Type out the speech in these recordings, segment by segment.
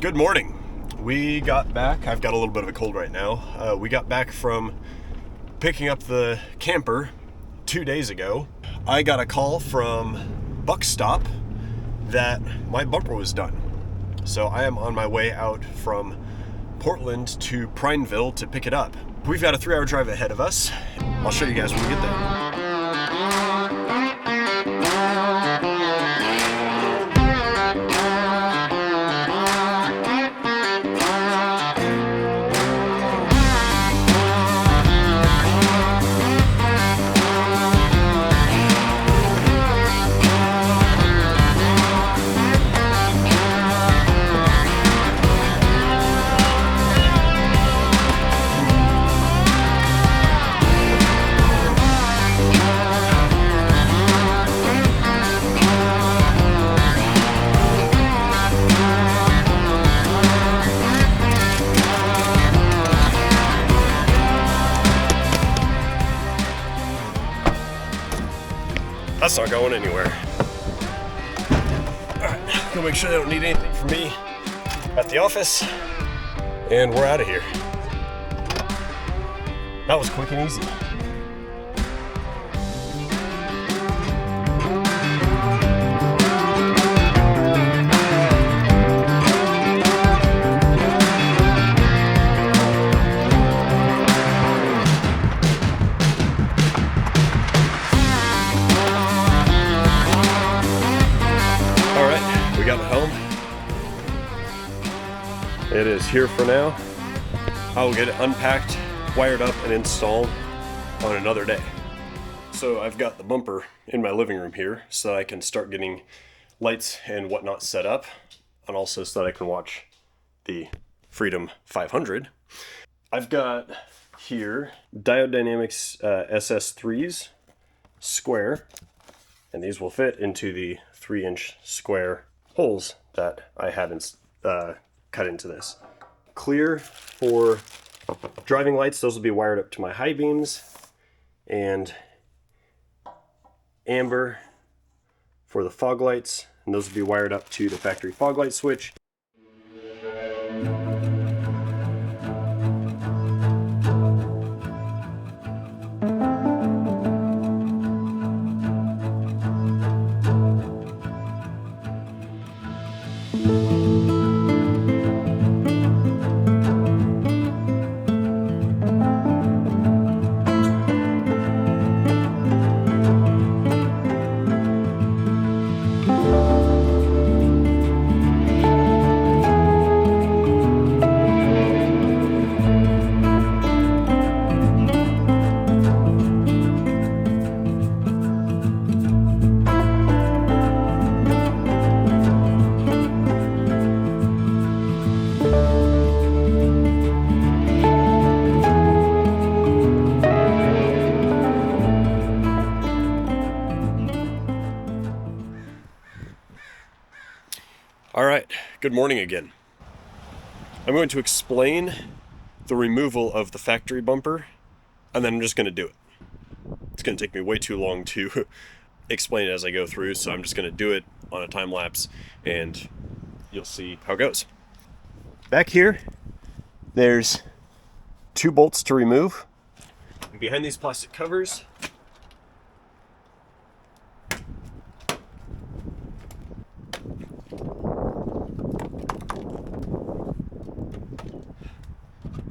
Good morning. We got back. I've got a little bit of a cold right now. We got back from picking up the camper 2 days ago. I got a call from Buckstop that my bumper was done. So I am on my way out from Portland to Prineville to pick it up. We've got a 3-hour drive ahead of us. I'll show you guys when we get there. That's not going anywhere. All right, go make sure they don't need anything from me at the office, and we're out of here. That was quick and easy. We got it home. It is here for now. I will get it unpacked, wired up, and installed on another day. So I've got the bumper in my living room here so that I can start getting lights and whatnot set up, and also so that I can watch the Freedom 500. I've got here Diode Dynamics SS3s square, and these will fit into the 3-inch square holes that I had cut into this. Clear for driving lights, those will be wired up to my high beams, and amber for the fog lights, and those will be wired up to the factory fog light switch. All right, good morning again. I'm going to explain the removal of the factory bumper, and then I'm just going to do it. It's going to take me way too long to explain it as I go through, so I'm just going to do it on a time lapse, and you'll see how it goes. Back here, there's 2 bolts to remove. And behind these plastic covers,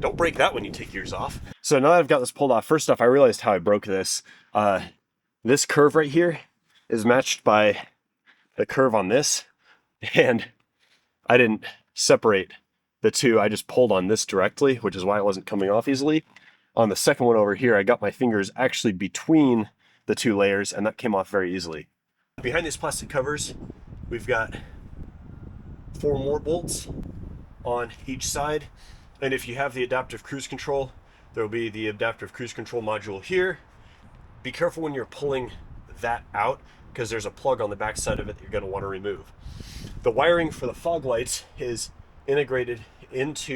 don't break that when you take yours off. So now that I've got this pulled off, first off, I realized how I broke this. This curve right here is matched by the curve on this, and I didn't separate the two. I just pulled on this directly, which is why it wasn't coming off easily. On the second one over here, I got my fingers actually between the 2 layers, and that came off very easily. Behind these plastic covers, we've got 4 more bolts on each side. And if you have the adaptive cruise control, there will be the adaptive cruise control module here. Be careful when you're pulling that out, because there's a plug on the back side of it that you're going to want to remove. The wiring for the fog lights is integrated. It's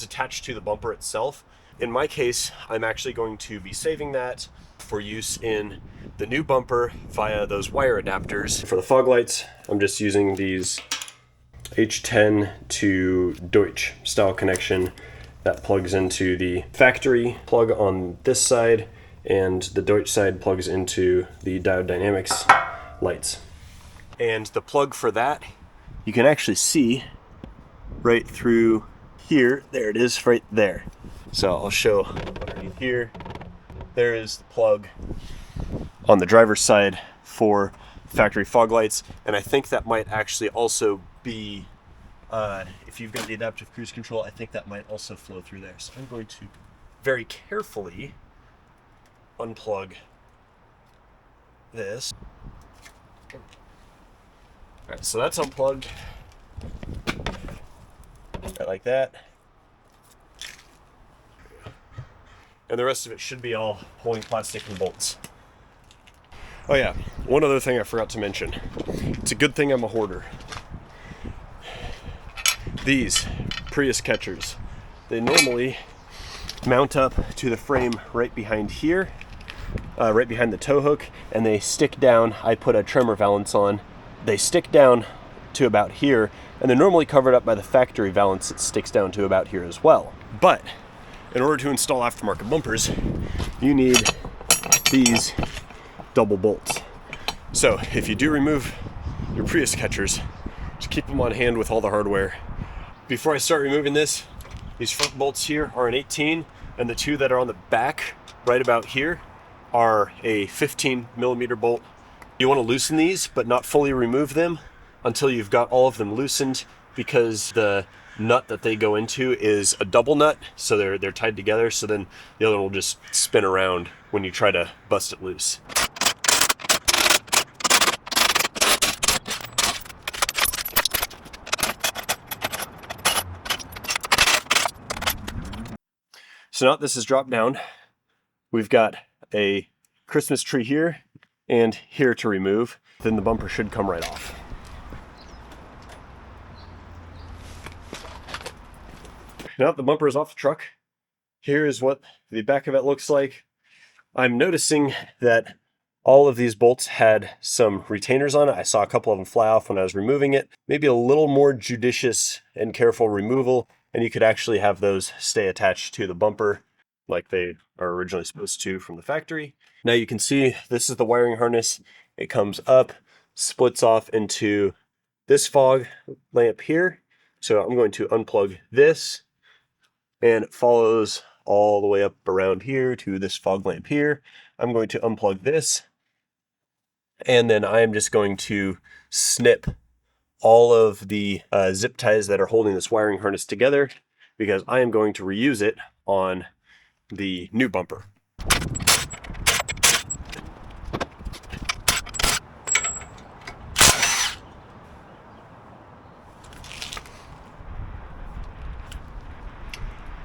attached to the bumper itself. In my case, I'm actually going to be saving that for use in the new bumper via those wire adapters. For the fog lights, I'm just using these H10 to Deutsch style connection that plugs into the factory plug on this side, and the Deutsch side plugs into the Diode Dynamics lights. And the plug for that, you can actually see right through here. There it is, right there. So I'll show underneath here. There is the plug on the driver's side for factory fog lights, and I think that might actually also be, if you've got the adaptive cruise control, I think that might also flow through there. So I'm going to very carefully unplug this. All right, so that's unplugged. Right, like that. And the rest of it should be all holding plastic and bolts. Oh yeah, one other thing I forgot to mention. It's a good thing I'm a hoarder. These Prius catchers, they normally mount up to the frame right behind here, right behind the tow hook, and they stick down. I put a tremor valance on. They stick down to about here, and they're normally covered up by the factory valance that sticks down to about here as well. But in order to install aftermarket bumpers, you need these double bolts. So if you do remove your Prius catchers, just keep them on hand with all the hardware. Before I start removing this, these front bolts here are an 18, and the two that are on the back right about here are a 15 millimeter bolt. You want to loosen these but not fully remove them until you've got all of them loosened, because the nut that they go into is a double nut, so they're tied together, so then the other one will just spin around when you try to bust it loose. So now that this is dropped down, we've got a Christmas tree here and here to remove. Then the bumper should come right off. Now that the bumper is off the truck, here is what the back of it looks like. I'm noticing that all of these bolts had some retainers on it. I saw a couple of them fly off when I was removing it. Maybe a little more judicious and careful removal, and you could actually have those stay attached to the bumper like they are originally supposed to from the factory. Now you can see this is the wiring harness. It comes up, splits off into this fog lamp here. So I'm going to unplug this, and it follows all the way up around here to this fog lamp here. I'm going to unplug this, and then I am just going to snip all of the zip ties that are holding this wiring harness together, because I am going to reuse it on the new bumper.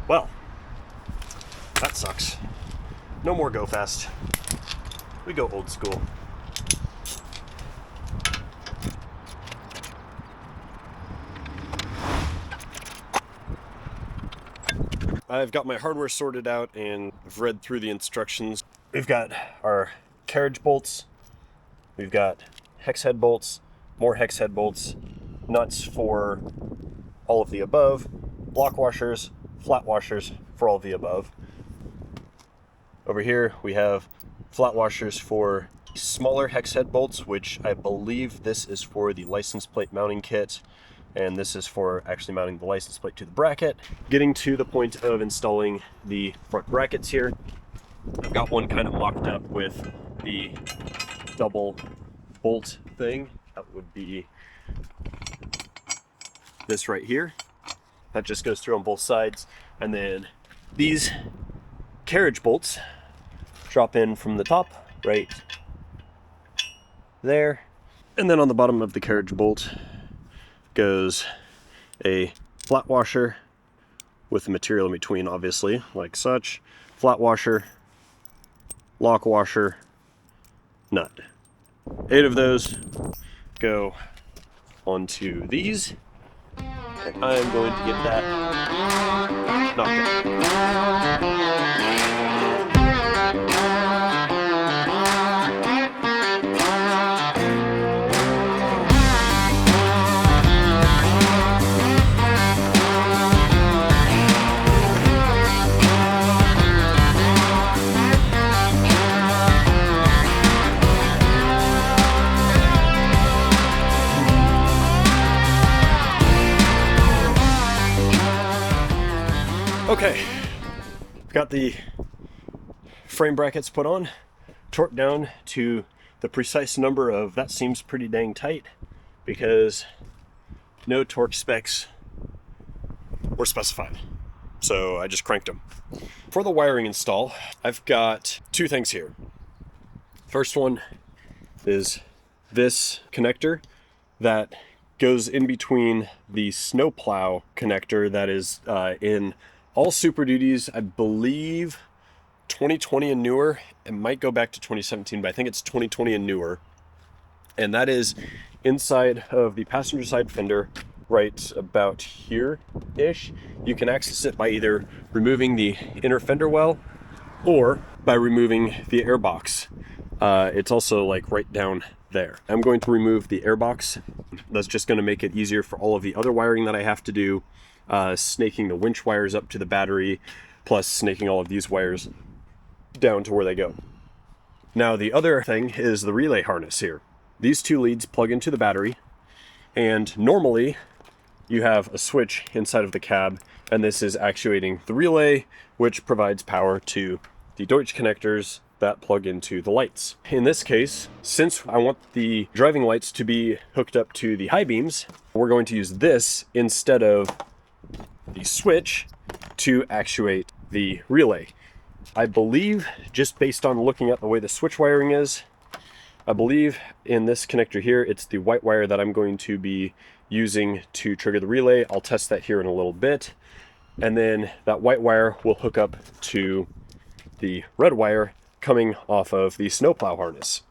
Well, that sucks. No more go fast. We go old school. I've got my hardware sorted out and I've read through the instructions. We've got our carriage bolts, we've got hex head bolts, more hex head bolts, nuts for all of the above, block washers, flat washers for all of the above. Over here we have flat washers for smaller hex head bolts, which I believe this is for the license plate mounting kit, and this is for actually mounting the license plate to the bracket. Getting to the point of installing the front brackets here, I've got one kind of mocked up with the double bolt thing. That would be this right here. That just goes through on both sides. And then these carriage bolts drop in from the top right there. And then on the bottom of the carriage bolt goes a flat washer with the material in between, obviously, like such. Flat washer, lock washer, nut. 8 of those go onto these, and I'm going to get that knocked out. Got the frame brackets put on, torqued down to the precise number of, that seems pretty dang tight, because no torque specs were specified. So I just cranked them. For the wiring install, I've got two things here. First one is this connector that goes in between the snowplow connector that is in all Super Duties, I believe 2020 and newer. It might go back to 2017, but I think it's 2020 and newer. And that is inside of the passenger side fender, right about here-ish. You can access it by either removing the inner fender well or by removing the airbox. It's also like right down there. I'm going to remove the airbox. That's just going to make it easier for all of the other wiring that I have to do, snaking the winch wires up to the battery, plus snaking all of these wires down to where they go. Now the other thing is the relay harness here. These two leads plug into the battery, and normally you have a switch inside of the cab, and this is actuating the relay, which provides power to the Deutsch connectors that plug into the lights. In this case, since I want the driving lights to be hooked up to the high beams, we're going to use this instead of the switch to actuate the relay. I believe, just based on looking at the way the switch wiring is, I believe in this connector here, it's the white wire that I'm going to be using to trigger the relay. I'll test that here in a little bit. And then that white wire will hook up to the red wire coming off of the snowplow harness.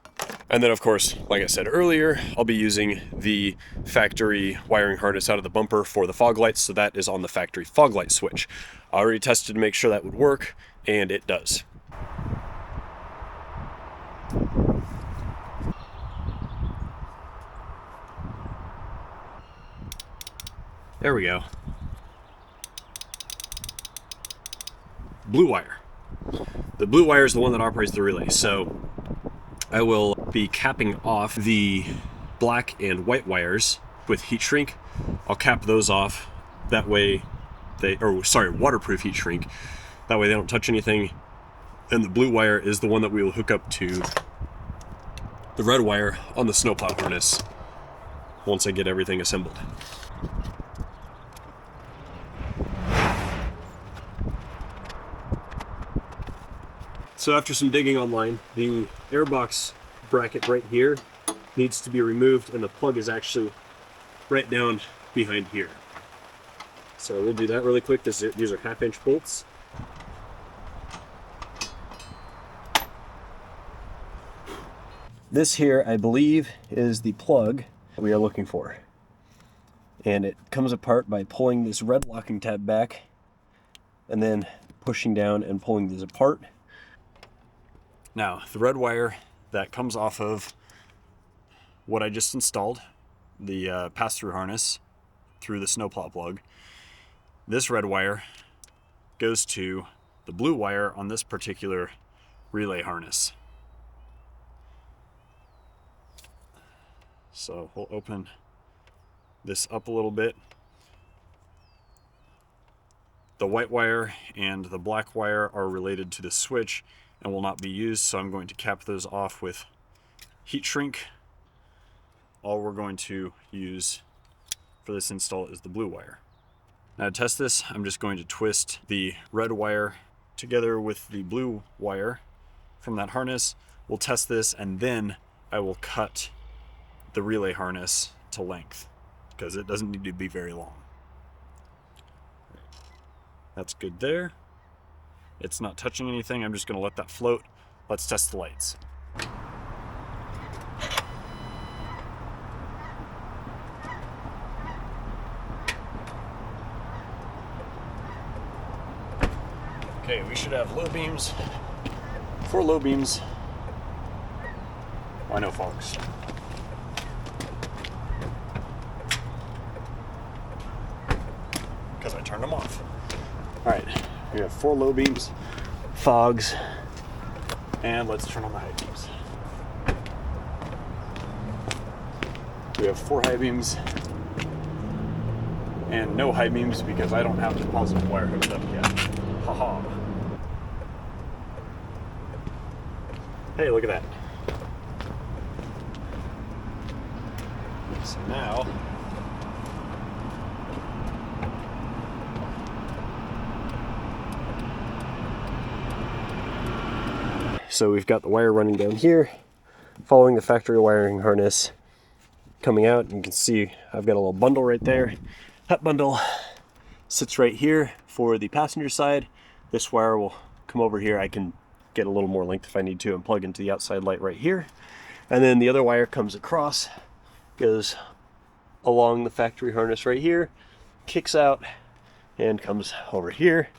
And then of course, like I said earlier, I'll be using the factory wiring harness out of the bumper for the fog lights, so that is on the factory fog light switch. I already tested to make sure that would work, and it does. There we go. Blue wire. The blue wire is the one that operates the relay, so I will be capping off the black and white wires with heat shrink. I'll cap those off, that way waterproof heat shrink. That way they don't touch anything. And the blue wire is the one that we will hook up to the red wire on the snowplow harness once I get everything assembled. So after some digging online, the airbox bracket right here needs to be removed, and the plug is actually right down behind here. So we'll do that really quick. These are 1/2-inch bolts. This here, I believe, is the plug that we are looking for. And it comes apart by pulling this red locking tab back and then pushing down and pulling these apart. Now, the red wire that comes off of what I just installed, the pass-through harness through the snowplow plug, this red wire goes to the blue wire on this particular relay harness. So we'll open this up a little bit. The white wire and the black wire are related to the switch and will not be used, so I'm going to cap those off with heat shrink. All we're going to use for this install is the blue wire. Now to test this, I'm just going to twist the red wire together with the blue wire from that harness. We'll test this, and then I will cut the relay harness to length, because it doesn't need to be very long. That's good there. It's not touching anything. I'm just going to let that float. Let's test the lights. Okay, we should have low beams. For low beams, why no fogs? Because I turned them off. All right, we have 4 low beams, fogs, and let's turn on the high beams. We have 4 high beams and no high beams because I don't have the positive wire hooked up yet. Haha. Hey, look at that. So now, so we've got the wire running down here, following the factory wiring harness, coming out, and you can see I've got a little bundle right there. That bundle sits right here for the passenger side. This wire will come over here. I can get a little more length if I need to and plug into the outside light right here. And then the other wire comes across, goes along the factory harness right here, kicks out, and comes over here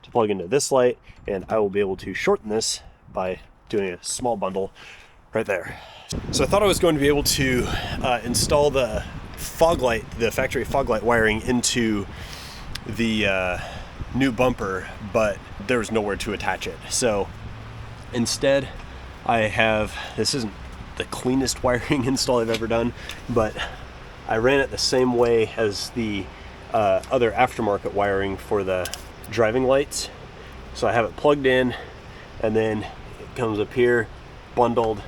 to plug into this light. And I will be able to shorten this by doing a small bundle right there. So I thought I was going to be able to install the fog light, the factory fog light wiring into the new bumper, but there was nowhere to attach it. So instead I have, this isn't the cleanest wiring install I've ever done, but I ran it the same way as the other aftermarket wiring for the driving lights. So I have it plugged in, and then it comes up here, bundled,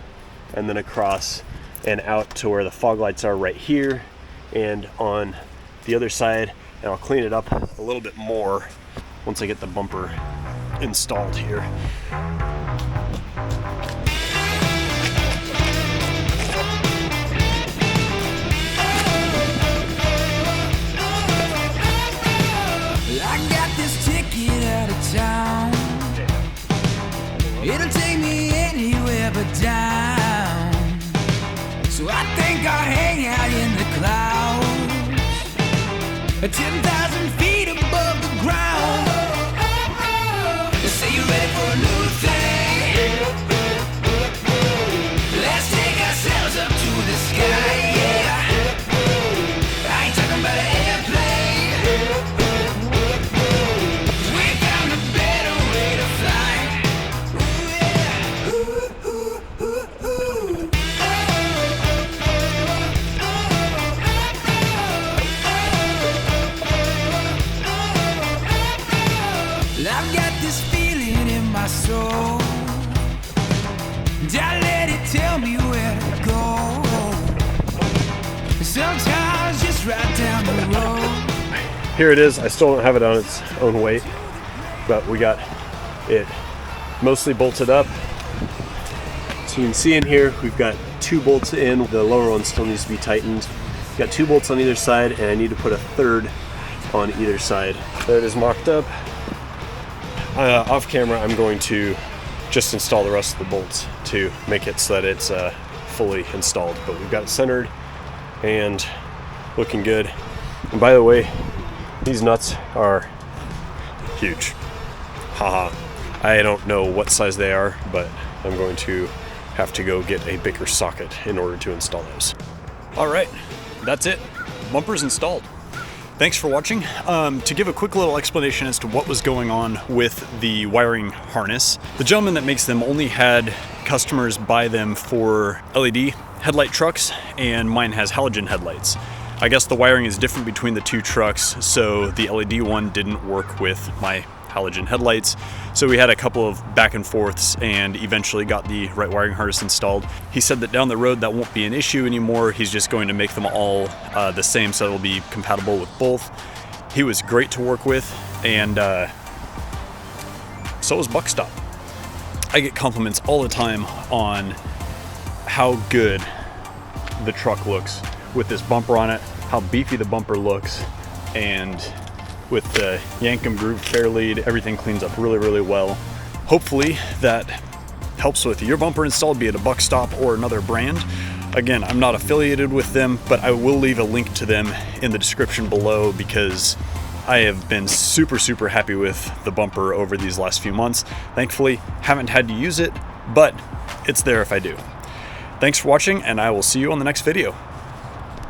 and then across and out to where the fog lights are right here and on the other side. And I'll clean it up a little bit more once I get the bumper installed here. I got this ticket out of town. It'll take me anywhere but down. So I think I'll hang out in the clouds, 10,000 feet above the ground. Say you're ready for a new thing. Let's take ourselves up to the sky, yeah. I ain't talking about an airplane. We found a better way to fly. Ooh, yeah. Ooh, ooh, ooh, ooh. I've got this feeling in my soul, and I let it tell me where to go. Sometimes just right down the road. Here it is. I still don't have it on its own weight, but we got it mostly bolted up. So you can see in here, we've got 2 bolts in. The lower one still needs to be tightened. We've got 2 bolts on either side, and I need to put a 3rd on either side. There it is mocked up. Off camera, I'm going to just install the rest of the bolts to make it so that it's fully installed. But we've got it centered and looking good. And by the way, these nuts are huge. Haha. I don't know what size they are, but I'm going to have to go get a bigger socket in order to install those. All right, that's it. Bumper's installed. Thanks for watching. To give a quick little explanation as to what was going on with the wiring harness, the gentleman that makes them only had customers buy them for LED headlight trucks, and mine has halogen headlights. I guess the wiring is different between the 2 trucks, so the LED one didn't work with my halogen headlights. So we had a couple of back and forths and eventually got the right wiring harness installed. He said that down the road that won't be an issue anymore. He's just going to make them all the same so it'll be compatible with both. He was great to work with, and so was Buckstop. I get compliments all the time on how good the truck looks with this bumper on it, how beefy the bumper looks, and with the Yankum grooved fair lead, everything cleans up really, really well. Hopefully that helps with your bumper install, be it a Buckstop or another brand. Again, I'm not affiliated with them, but I will leave a link to them in the description below because I have been super, super happy with the bumper over these last few months. Thankfully, haven't had to use it, but it's there if I do. Thanks for watching, and I will see you on the next video.